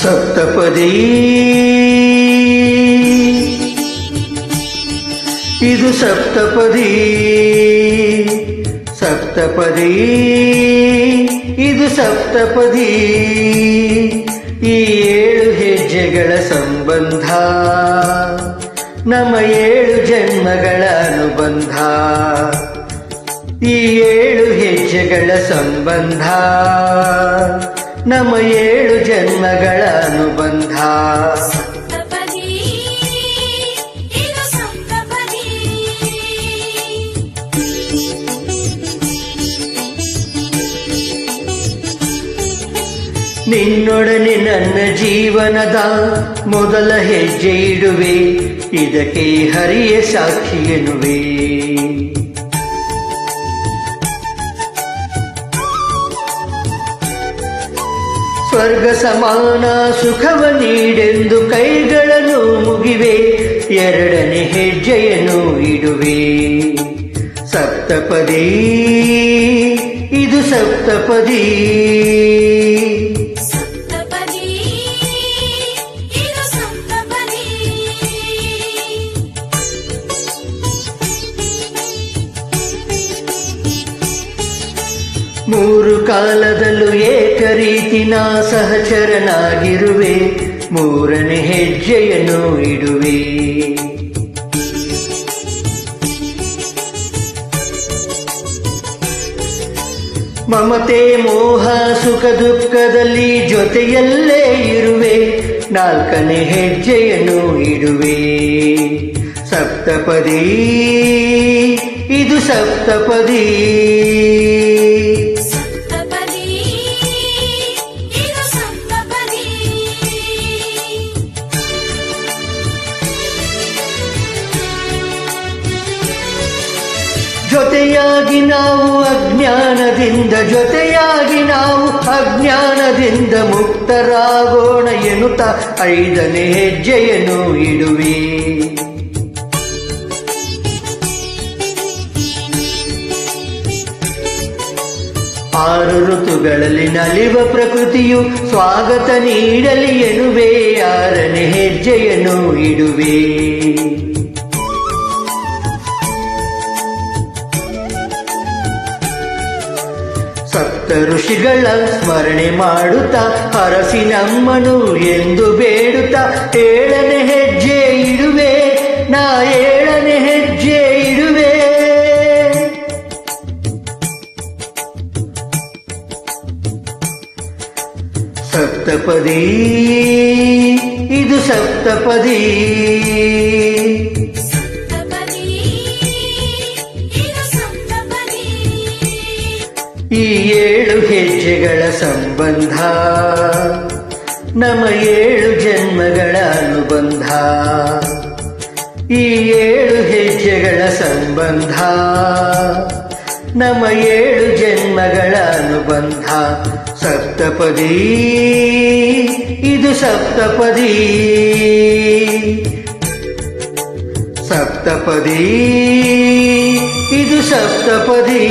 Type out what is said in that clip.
ಸಪ್ತಪದಿ ಇದು ಸಪ್ತಪದಿ ಸಪ್ತಪದಿ ಇದು ಸಪ್ತಪದಿ ಈ 7 ಹೆಜ್ಜೆಗಳ ಸಂಬಂಧ ನಮ್ಮ 7 ಜನ್ಮಗಳ ಅನುಬಂಧ ಈ 7 ಹೆಜ್ಜೆಗಳ ಸಂಬಂಧ ನಮ್ಮ 7 ಜನ್ಮಗಳ ಅನುಬಂಧ ನಿನ್ನೊಡನೆ ನನ್ನ ಜೀವನದ ಮೊದಲ ಹೆಜ್ಜೆ ಇಡುವೆ ಇದಕ್ಕೆ ಹರಿಯ ಸಾಕ್ಷಿ ಎನ್ನುವೆ ಸ್ವರ್ಗ ಸಮಾನ ಸುಖವ ನೀಡೆಂದು ಕೈಗಳನ್ನು ಮುಗಿವೆ 2ನೇ ಹೆಜ್ಜೆಯನ್ನು ಇಡುವೆ ಸಪ್ತಪದಿ ಇದು ಸಪ್ತಪದಿ ಮೂರು ಕಾಲದಲ್ಲೂ ಏಕರೀತಿನ ಸಹಚರನಾಗಿರುವೆ 3ನೇ ಹೆಜ್ಜೆಯನ್ನು ಇಡುವೆ ಮಮತೆ ಮೋಹ ಸುಖ ದುಃಖದಲ್ಲಿ ಜೊತೆಯಲ್ಲೇ ಇರುವೆ 4ನೇ ಹೆಜ್ಜೆಯನ್ನು ಇಡುವೆ ಸಪ್ತಪದಿ ಇದು ಸಪ್ತಪದಿ ಜೊತೆಯಾಗಿ ನಾವು ಅಜ್ಞಾನದಿಂದ ಮುಕ್ತರಾಗೋಣ ಎನ್ನುತ್ತಾ 5ನೇ ಹೆಜ್ಜೆಯನ್ನು ಇಡುವೆ ಆರು ಋತುಗಳಲ್ಲಿ ನಲಿವ ಪ್ರಕೃತಿಯು ಸ್ವಾಗತ ನೀಡಲಿ ಎನ್ನುವೆ 6ನೇ ಹೆಜ್ಜೆಯನ್ನು ಇಡುವೆ ಸಪ್ತ ಋಷಿಗಳ ಸ್ಮರಣೆ ಮಾಡುತ್ತಾ ಹರಸಿ ನಮ್ಮನು ಎಂದು ಬೇಡುತ್ತಾ 7ನೇ ಹೆಜ್ಜೆ ಇಡುವೆ ನಾ 7ನೇ ಹೆಜ್ಜೆ ಇಡುವೆ ಸಪ್ತಪದಿ ಇದು ಸಪ್ತಪದಿ ಈ 7 ಹೆಜ್ಜೆಗಳ ಸಂಬಂಧ ನಮ್ಮ 7 ಜನ್ಮಗಳ ಅನುಬಂಧ ಈ 7 ಹೆಜ್ಜೆಗಳ ಸಂಬಂಧ ನಮ್ಮ 7 ಜನ್ಮಗಳ ಅನುಬಂಧ ಸಪ್ತಪದಿ ಇದು ಸಪ್ತಪದಿ ಸಪ್ತಪದಿ ಇದು ಸಪ್ತಪದಿ